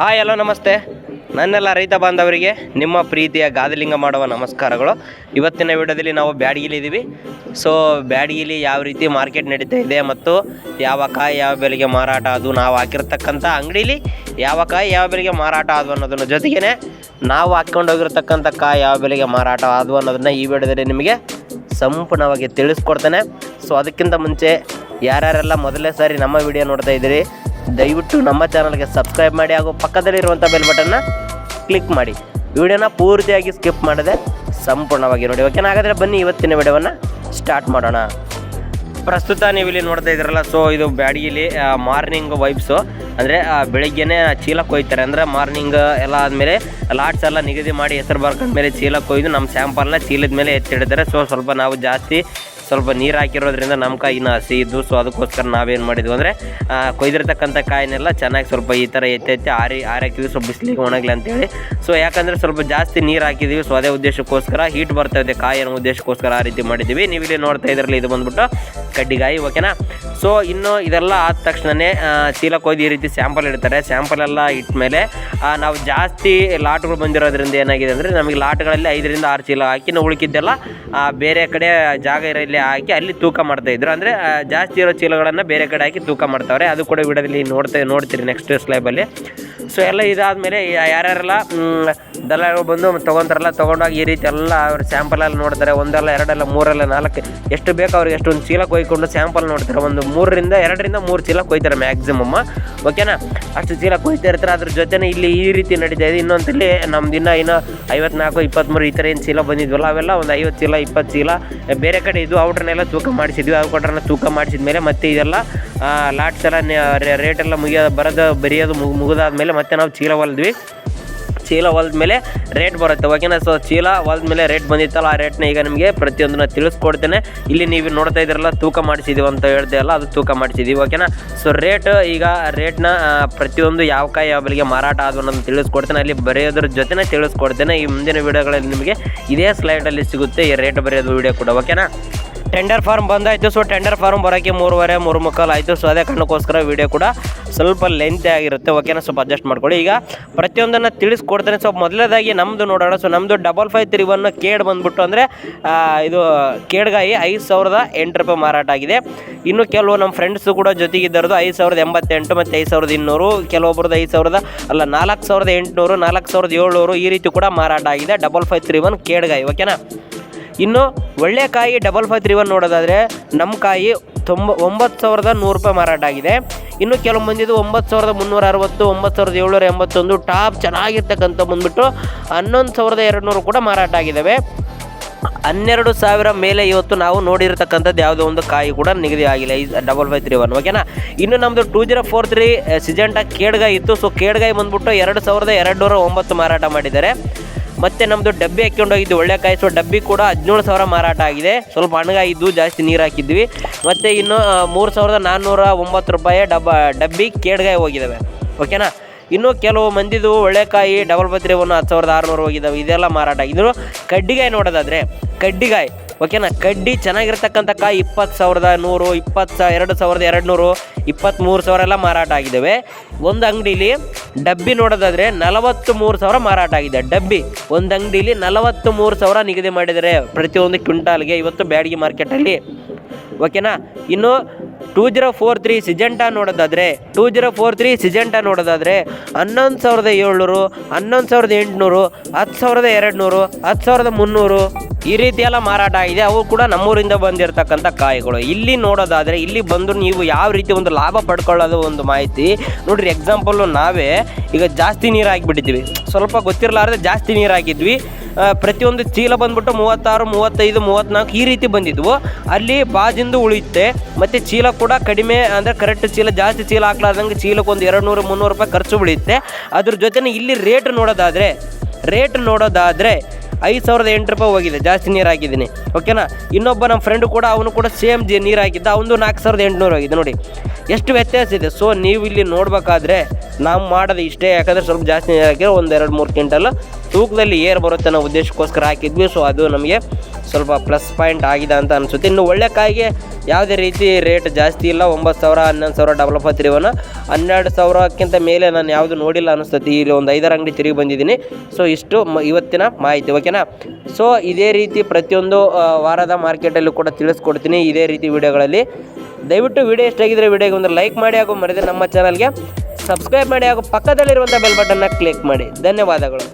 ಎಲ್ಲೋ ನಮಸ್ತೆ. ನನ್ನೆಲ್ಲ ರೈತ ಬಾಂಧವರಿಗೆ ನಿಮ್ಮ ಪ್ರೀತಿಯ ಗಾದಿಲಿಂಗ ಮಾಡುವ ನಮಸ್ಕಾರಗಳು. ಇವತ್ತಿನ ವಿಡಿಯೋದಲ್ಲಿ ನಾವು ಬ್ಯಾಡಗಿಲಿದ್ದೀವಿ. ಸೊ ಬ್ಯಾಡಗಿಲಿ ಯಾವ ರೀತಿ ಮಾರ್ಕೆಟ್ ನಡೀತಾ ಇದೆ ಮತ್ತು ಯಾವ ಕಾಯಿ ಯಾವ ಬೆಲೆಗೆ ಮಾರಾಟ ಅದು, ನಾವು ಹಾಕಿರ್ತಕ್ಕಂಥ ಅಂಗಡೀಲಿ ಯಾವ ಕಾಯಿ ಯಾವ ಬೆಲೆಗೆ ಮಾರಾಟ ಅದು ಅನ್ನೋದನ್ನ ಜೊತೆಗೇ ನಾವು ಹಾಕ್ಕೊಂಡು ಹೋಗಿರ್ತಕ್ಕಂಥ ಕಾಯಿ ಯಾವ ಬೆಲೆಗೆ ಮಾರಾಟ ಅದು ಅನ್ನೋದನ್ನು ಈ ವಿಡಿಯೋದಲ್ಲಿ ನಿಮಗೆ ಸಂಪೂರ್ಣವಾಗಿ ತಿಳಿಸ್ಕೊಡ್ತೇನೆ. ಸೊ ಅದಕ್ಕಿಂತ ಮುಂಚೆ ಯಾರ್ಯಾರೆಲ್ಲ ಮೊದಲನೇ ಸಾರಿ ನಮ್ಮ ವಿಡಿಯೋ ನೋಡ್ತಾ ಇದ್ದೀರಿ, ದಯವಿಟ್ಟು ನಮ್ಮ ಚಾನಲ್ಗೆ ಸಬ್ಸ್ಕ್ರೈಬ್ ಮಾಡಿ ಹಾಗೂ ಪಕ್ಕದಲ್ಲಿರುವಂಥ ಬೆಲ್ ಬಟನ್ನ ಕ್ಲಿಕ್ ಮಾಡಿ. ವಿಡಿಯೋನ ಪೂರ್ತಿಯಾಗಿ ಸ್ಕಿಪ್ ಮಾಡದೆ ಸಂಪೂರ್ಣವಾಗಿ ನೋಡಿ. ಓಕೆನಾ? ಹಾಗಾದರೆ ಬನ್ನಿ ಇವತ್ತಿನ ವಿಡಿಯೋವನ್ನು ಸ್ಟಾರ್ಟ್ ಮಾಡೋಣ. ಪ್ರಸ್ತುತ ನೀವು ಇಲ್ಲಿ ನೋಡ್ತಾ ಇದ್ದೀರಲ್ಲ, ಸೊ ಇದು ಬ್ಯಾಡಗಿಲಿ ಮಾರ್ನಿಂಗ್ ವೈಬ್ಸು, ಅಂದರೆ ಬೆಳಿಗ್ಗೆನೇ ಚೀಲ ಕೊಯ್ತಾರೆ. ಅಂದರೆ ಮಾರ್ನಿಂಗ್ ಎಲ್ಲ ಆದಮೇಲೆ ಲಾಟ್ಸ್ ಎಲ್ಲ ನಿಗದಿ ಮಾಡಿ ಹೆಸರು ಬರ್ಕೊಂಡ್ಮೇಲೆ ಚೀಲ ಕೊಯ್ದು ನಮ್ಮ ಸ್ಯಾಂಪಲ್ನ ಚೀಲದ ಮೇಲೆ ಎತ್ತಿಡ್ತಾರೆ. ಸೊ ಸ್ವಲ್ಪ ನಾವು ಸ್ವಲ್ಪ ನೀರು ಹಾಕಿರೋದ್ರಿಂದ ನಮ್ಮ ಕಾಯಿನ ಹಸಿ ಇದ್ದು, ಸೊ ಅದಕ್ಕೋಸ್ಕರ ನಾವೇನು ಮಾಡಿದ್ವಿ ಅಂದರೆ ಕೊಯ್ದಿರ್ತಕ್ಕಂಥ ಕಾಯಿನೆಲ್ಲ ಚೆನ್ನಾಗಿ ಸ್ವಲ್ಪ ಈ ಥರ ಎತ್ತಿ ಹಾಕಿದ್ವಿ, ಸ್ವಲ್ಪ ಬಿಸಿಲಿಗೆ ಒಣಗಲಿ ಅಂತೇಳಿ. ಸೊ ಯಾಕಂದರೆ ಸ್ವಲ್ಪ ಜಾಸ್ತಿ ನೀರು ಹಾಕಿದ್ದೀವಿ, ಸೊ ಅದೇ ಉದ್ದೇಶಕ್ಕೋಸ್ಕರ ಹೀಟ್ ಬರ್ತಾ ಇದೆ ಕಾಯಿ ಅನ್ನೋ ಉದ್ದೇಶಕ್ಕೋಸ್ಕರ ಆ ರೀತಿ ಮಾಡಿದ್ದೀವಿ. ನೀವು ಇಲ್ಲಿ ನೋಡ್ತಾ ಇದ್ರಲ್ಲಿ ಇದು ಬಂದ್ಬಿಟ್ಟು ಕಡ್ಡಿಗಾಯಿ. ಓಕೆನಾ? ಸೊ ಇನ್ನು ಇದೆಲ್ಲ ಆದ ತಕ್ಷಣವೇ ಚೀಲ ಕೊಯ್ದು ಈ ರೀತಿ ಸ್ಯಾಂಪಲ್ ಇಡ್ತಾರೆ. ಸ್ಯಾಂಪಲ್ ಎಲ್ಲ ಇಟ್ಟ ಮೇಲೆ ನಾವು ಜಾಸ್ತಿ ಲಾಟ್ಗಳು ಬಂದಿರೋದ್ರಿಂದ ಏನಾಗಿದೆ ಅಂದರೆ ನಮಗೆ ಲಾಟ್ಗಳಲ್ಲಿ 5ರಿಂದ 6 ಚೀಲ ಹಾಕಿ ನಾವು ಉಳ್ಕಿದ್ದೆಲ್ಲ ಬೇರೆ ಕಡೆ ಜಾಗ ಇರಲಿ ಹಾಕಿ ಅಲ್ಲಿ ತೂಕ ಮಾಡ್ತಾಯಿದ್ರು. ಅಂದರೆ ಜಾಸ್ತಿ ಇರೋ ಚೀಲಗಳನ್ನು ಬೇರೆ ಕಡೆ ಹಾಕಿ ತೂಕ ಮಾಡ್ತಾವ್ರೆ. ಅದು ಕೂಡ ವಿಡಿಯೋದಲ್ಲಿ ನೋಡ್ತೀರಿ ನೆಕ್ಸ್ಟ್ ಸ್ಲೈಬಲ್ಲಿ. ಸೊ ಎಲ್ಲ ಇದಾದಮೇಲೆ ಯಾರ್ಯಾರೆಲ್ಲ ದಲ್ಲಾಳಿಗಳು ಬಂದು ತೊಗೊತಾರಲ್ಲ, ತೊಗೊಂಡಾಗ ಈ ರೀತಿ ಎಲ್ಲ ಅವ್ರ ಸ್ಯಾಂಪಲಲ್ಲಿ ನೋಡ್ತಾರೆ. ಒಂದಲ್ಲ ಎರಡಲ್ಲ ಮೂರಲ್ಲ 4 ಎಷ್ಟು ಬೇಕು ಅವ್ರಿಗೆ ಎಷ್ಟೊಂದು ಚೀಲ ಕೊಯ್ಕೊಂಡು ಸ್ಯಾಂಪಲ್ ನೋಡ್ತಾರೆ. ಒಂದು 2ರಿಂದ 3 ಚೀಲ ಕೊಯ್ತಾರೆ ಮ್ಯಾಕ್ಸಿಮಮ್. ಓಕೆನಾ? ಅಷ್ಟು ಚೀಲ ಕೊಯ್ತಾ ಇರ್ತಾರೆ. ಅದ್ರ ಜೊತೆನೇ ಇಲ್ಲಿ ಈ ರೀತಿ ನಡೀತಾ ಇದೆ. ಇನ್ನೊಂದಲ್ಲಿ ನಮ್ದು ಇನ್ನೂ 54, 23 ಈ ಥರ ಏನು ಚೀಲ ಬಂದಿದ್ವಲ್ಲ, ಅವೆಲ್ಲ ಒಂದು 50 ಚೀಲ 20 ಚೀಲ ಬೇರೆ ಕಡೆ ಇದು ಔಟ್ರನ್ನೆಲ್ಲ ತೂಕ ಮಾಡಿಸಿದ್ವಿ. ಅದು ಕೊಟ್ರನ್ನ ತೂಕ ಮಾಡಿಸಿದ ಮೇಲೆ ಮತ್ತೆ ಇದೆಲ್ಲ ಲಾಟ್ಸ್ ಎಲ್ಲ ರೇಟೆಲ್ಲ ಬರೆಯೋದು ಮುಗಿದಾದ್ಮೇಲೆ ಮತ್ತೆ ನಾವು ಚೀಲ ಹೊಲ್ದ ಮೇಲೆ ರೇಟ್ ಬರುತ್ತೆ. ಓಕೆನಾ? ಸೊ ಚೀಲ ಹೊಲ್ದ ಮೇಲೆ ರೇಟ್ ಬಂದಿತ್ತಲ್ಲ, ಆ ರೇಟ್ನ ಈಗ ನಿಮಗೆ ಪ್ರತಿಯೊಂದನ್ನ ತಿಳಿಸ್ಕೊಡ್ತೇನೆ. ಇಲ್ಲಿ ನೀವು ನೋಡ್ತಾ ಇದ್ದೀರಲ್ಲ, ತೂಕ ಮಾಡಿಸಿದ್ದೀವಿ ಅಂತ ಹೇಳ್ತೀವಲ್ಲ, ಅದು ತೂಕ ಮಾಡಿಸಿದ್ದೀವಿ. ಓಕೆನಾ? ಸೊ ರೇಟ್ನ ಪ್ರತಿಯೊಂದು ಯಾವ ಕಾಯಿ ಯಾವ ಬೆಲೆಗೆ ಮಾರಾಟ ಆದವು ಅನ್ನೋದನ್ನು ತಿಳಿಸ್ಕೊಡ್ತೇನೆ. ಅಲ್ಲಿ ಬರೆಯೋದ್ರ ಜೊತೆನೇ ತಿಳಿಸ್ಕೊಡ್ತೇನೆ. ಈ ಮುಂದಿನ ವೀಡಿಯೋಗಳಲ್ಲಿ ನಿಮಗೆ ಇದೇ ಸ್ಲೈಡಲ್ಲಿ ಸಿಗುತ್ತೆ ಈ ರೇಟ್ ಬರೆಯೋದು ವೀಡಿಯೋ ಕೂಡ. ಓಕೆನಾ? ಟೆಂಡರ್ ಫಾರ್ಮ್ ಬಂದಾಯಿತು. ಸೊ ಟೆಂಡರ್ ಫಾರ್ಮ್ ಬರೋಕ್ಕೆ 3:30 ಆಯಿತು. ಸೊ ಅದೇ ಕಾರಣಕ್ಕೋಸ್ಕರ ವೀಡಿಯೋ ಕೂಡ ಸ್ವಲ್ಪ ಲೆಂತ್ ಆಗಿರುತ್ತೆ. ಓಕೆನಾ? ಸ್ವಲ್ಪ ಅಡ್ಜಸ್ಟ್ ಮಾಡ್ಕೊಳ್ಳಿ. ಈಗ ಪ್ರತಿಯೊಂದನ್ನು ತಿಳಿಸ್ಕೊಡ್ತೇನೆ. ಸೊ ಮೊದಲನೇದಾಗಿ ನಮ್ಮದು ನೋಡೋಣ. ಸೊ ನಮ್ಮದು 5531 ಕೇಡ್ ಬಂದುಬಿಟ್ಟು ಅಂದರೆ ಇದು ಕೇಡ್ಗಾಯಿ 5008 ರೂಪಾಯಿ ಮಾರಾಟ ಆಗಿದೆ. ಇನ್ನು ಕೆಲವು ನಮ್ಮ ಫ್ರೆಂಡ್ಸು ಕೂಡ ಜೊತೆಗಿದ್ದರದು 5088 ಮತ್ತು 5200, ಕೆಲವೊಬ್ಬರದ್ದು 4800, 4700 ಈ ರೀತಿ ಕೂಡ ಮಾರಾಟ ಆಗಿದೆ 5531 ಕೇಡ್ಗಾಯಿ. ಓಕೆನಾ? ಇನ್ನು ಒಳ್ಳೆ ಕಾಯಿ 5531 ನೋಡೋದಾದರೆ ನಮ್ಮ ಕಾಯಿ 9100 ರೂಪಾಯಿ ಮಾರಾಟ ಆಗಿದೆ. ಇನ್ನು ಕೆಲವು ಮಂದಿದು 9360, 9781 ಟಾಪ್ ಚೆನ್ನಾಗಿರ್ತಕ್ಕಂಥ ಬಂದುಬಿಟ್ಟು 11200 ಕೂಡ ಮಾರಾಟ ಆಗಿದ್ದಾವೆ. 12,000 ಮೇಲೆ ಇವತ್ತು ನಾವು ನೋಡಿರ್ತಕ್ಕಂಥದ್ದು ಯಾವುದೋ ಒಂದು ಕಾಯಿ ಕೂಡ ನಿಗದಿ ಆಗಿಲ್ಲ 5531. ಓಕೆನಾ? ಇನ್ನು ನಮ್ಮದು 2043 ಸಿಜೆಂಟಾ ಕೇಡ್ಗಾಯಿ ಇತ್ತು. ಸೊ ಕೇಡ್ಗಾಯಿ ಬಂದುಬಿಟ್ಟು 2209 ಮಾರಾಟ ಮಾಡಿದ್ದಾರೆ. ಮತ್ತು ನಮ್ಮದು ಡಬ್ಬಿ ಹಾಕ್ಕೊಂಡೋಗಿದ್ದು ಒಳ್ಳೆ ಕಾಯಿ. ಸೊ ಡಬ್ಬಿ ಕೂಡ 17,000 ಮಾರಾಟ ಆಗಿದೆ. ಸ್ವಲ್ಪ ಹಣ್ಣಗಾಯಿದ್ದು ಜಾಸ್ತಿ ನೀರು ಹಾಕಿದ್ವಿ. ಮತ್ತು ಇನ್ನು 3409 ರೂಪಾಯಿ ಡಬ್ಬಿ ಕೇಡ್ಗಾಯಿ ಹೋಗಿದ್ದಾವೆ. ಓಕೆನಾ? ಇನ್ನು ಕೆಲವು ಮಂದಿದು ಒಳ್ಳೆಕಾಯಿ 5531 10,600 ಹೋಗಿದ್ದಾವೆ. ಇದೆಲ್ಲ ಮಾರಾಟ ಆಗಿದ್ರು. ಕಡ್ಡಿಗಾಯಿ ನೋಡೋದಾದರೆ ಕಡ್ಡಿಗಾಯಿ. ಓಕೆನಾ? ಕಡ್ಡಿ ಚೆನ್ನಾಗಿರ್ತಕ್ಕಂಥ ಕಾಯಿ 20,100, 22,200, 23,000 ಎಲ್ಲ ಮಾರಾಟ ಆಗಿದ್ದಾವೆ. ಒಂದು ಅಂಗಡೀಲಿ ಡಬ್ಬಿ ನೋಡೋದಾದರೆ 43,000 ಮಾರಾಟ ಆಗಿದೆ. ಡಬ್ಬಿ ಒಂದು ಅಂಗಡೀಲಿ 43,000 ನಿಗದಿ ಮಾಡಿದ್ದಾರೆ ಪ್ರತಿಯೊಂದು ಕ್ವಿಂಟಾಲ್ಗೆ ಇವತ್ತು ಬ್ಯಾಡಗಿ ಮಾರ್ಕೆಟಲ್ಲಿ. ಓಕೆನಾ? ಇನ್ನು 2043 ಸಿಜೆಂಟಾ ನೋಡೋದಾದರೆ 11,700, 11,700, 11,800, 10,200, 10,300 ಈ ರೀತಿ ಎಲ್ಲ ಮಾರಾಟ ಆಗಿದೆ. ಅವು ಕೂಡ ನಮ್ಮೂರಿಂದ ಬಂದಿರತಕ್ಕಂಥ ಕಾಯಿಗಳು. ಇಲ್ಲಿ ನೋಡೋದಾದರೆ ಇಲ್ಲಿ ಬಂದು ನೀವು ಯಾವ ರೀತಿ ಒಂದು ಲಾಭ ಪಡ್ಕೊಳ್ಳೋದು ಒಂದು ಮಾಹಿತಿ ನೋಡಿರಿ. ಎಕ್ಸಾಂಪಲ್ಲು ನಾವೇ ಈಗ ಜಾಸ್ತಿ ನೀರು ಹಾಕಿಬಿಟ್ಟಿದ್ವಿ, ಸ್ವಲ್ಪ ಗೊತ್ತಿರಲಾರ್ದೆ ಜಾಸ್ತಿ ನೀರು ಹಾಕಿದ್ವಿ. ಪ್ರತಿಯೊಂದು ಚೀಲ ಬಂದ್ಬಿಟ್ಟು 36, 35, 34 ಈ ರೀತಿ ಬಂದಿದ್ವು. ಅಲ್ಲಿ ಬಾಜಿಂದು ಉಳಿಯುತ್ತೆ. ಮತ್ತು ಚೀಲ ಕೂಡ ಕಡಿಮೆ, ಅಂದರೆ ಕರೆಕ್ಟ್ ಚೀಲ ಜಾಸ್ತಿ ಚೀಲ ಹಾಕ್ಲಾರ್ದಂಗೆ ಚೀಲಕ್ಕೆ ಒಂದು 200-300 ರೂಪಾಯಿ ಖರ್ಚು ಉಳಿಯುತ್ತೆ. ಅದ್ರ ಜೊತೆ ಇಲ್ಲಿ ರೇಟ್ ನೋಡೋದಾದರೆ 5,008 ರೂಪಾಯಿ ಹೋಗಿದೆ, ಜಾಸ್ತಿ ನೀರು ಹಾಕಿದ್ದೀನಿ. ಓಕೆನಾ? ಇನ್ನೊಬ್ಬ ನಮ್ಮ ಫ್ರೆಂಡು ಕೂಡ ಅವನು ಕೂಡ ಸೇಮ್ ನೀರು ಹಾಕಿದ್ದ, ಅವನು 4,800 ಆಗಿದೆ. ನೋಡಿ ಎಷ್ಟು ವ್ಯತ್ಯಾಸ ಇದೆ. ಸೊ ನೀವು ಇಲ್ಲಿ ನೋಡಬೇಕಾದ್ರೆ ನಾವು ಮಾಡೋದು ಇಷ್ಟೇ. ಯಾಕಂದರೆ ಸ್ವಲ್ಪ ಜಾಸ್ತಿ ನೀರು ಹಾಕಿದ್ರೆ 1-2-3 ಕ್ವಿಂಟಲ್ ತೂಕದಲ್ಲಿ ಏರ್ ಬರುತ್ತೆ ಅನ್ನೋ ಉದ್ದೇಶಕ್ಕೋಸ್ಕರ ಹಾಕಿದ್ವಿ. ಸೊ ಅದು ನಮಗೆ ಸ್ವಲ್ಪ ಪ್ಲಸ್ ಪಾಯಿಂಟ್ ಆಗಿದೆ ಅಂತ ಅನಿಸುತ್ತೆ. ಇನ್ನು ಒಳ್ಳೆ ಕಾಯಿಗೆ ಯಾವುದೇ ರೀತಿ ರೇಟ್ ಜಾಸ್ತಿ ಇಲ್ಲ. 9,000 11,000 ಡಬಲ್ ಆಫರ್ ತಿರುವನ 12,000ಕ್ಕಿಂತ ಮೇಲೆ ನಾನು ಯಾವುದು ನೋಡಿಲ್ಲ ಅನಿಸ್ತೈತಿ. ಇಲ್ಲಿ ಒಂದು 5 ಅಂಗಡಿ ತಿರುಗಿ ಬಂದಿದ್ದೀನಿ. ಸೊ ಇಷ್ಟು ಇವತ್ತಿನ ಮಾಹಿತಿ, ಓಕೆನಾ. ಸೊ ಇದೇ ರೀತಿ ಪ್ರತಿಯೊಂದು ವಾರದ ಮಾರ್ಕೆಟಲ್ಲೂ ಕೂಡ ತಿಳಿಸ್ಕೊಡ್ತೀನಿ ಇದೇ ರೀತಿ ವಿಡಿಯೋಗಳಲ್ಲಿ. ದಯವಿಟ್ಟು ವಿಡಿಯೋ ಎಷ್ಟಾಗಿದ್ದರೆ ವಿಡಿಯೋಗೆ ಒಂದು ಲೈಕ್ ಮಾಡಿ, ಹಾಗೂ ಮರೆಯದೆ ನಮ್ಮ ಚಾನಲ್ಗೆ ಸಬ್ಸ್ಕ್ರೈಬ್ ಮಾಡಿ, ಹಾಗೂ ಪಕ್ಕದಲ್ಲಿರುವಂಥ ಬೆಲ್ ಬಟನ್ನ ಕ್ಲಿಕ್ ಮಾಡಿ. ಧನ್ಯವಾದಗಳು.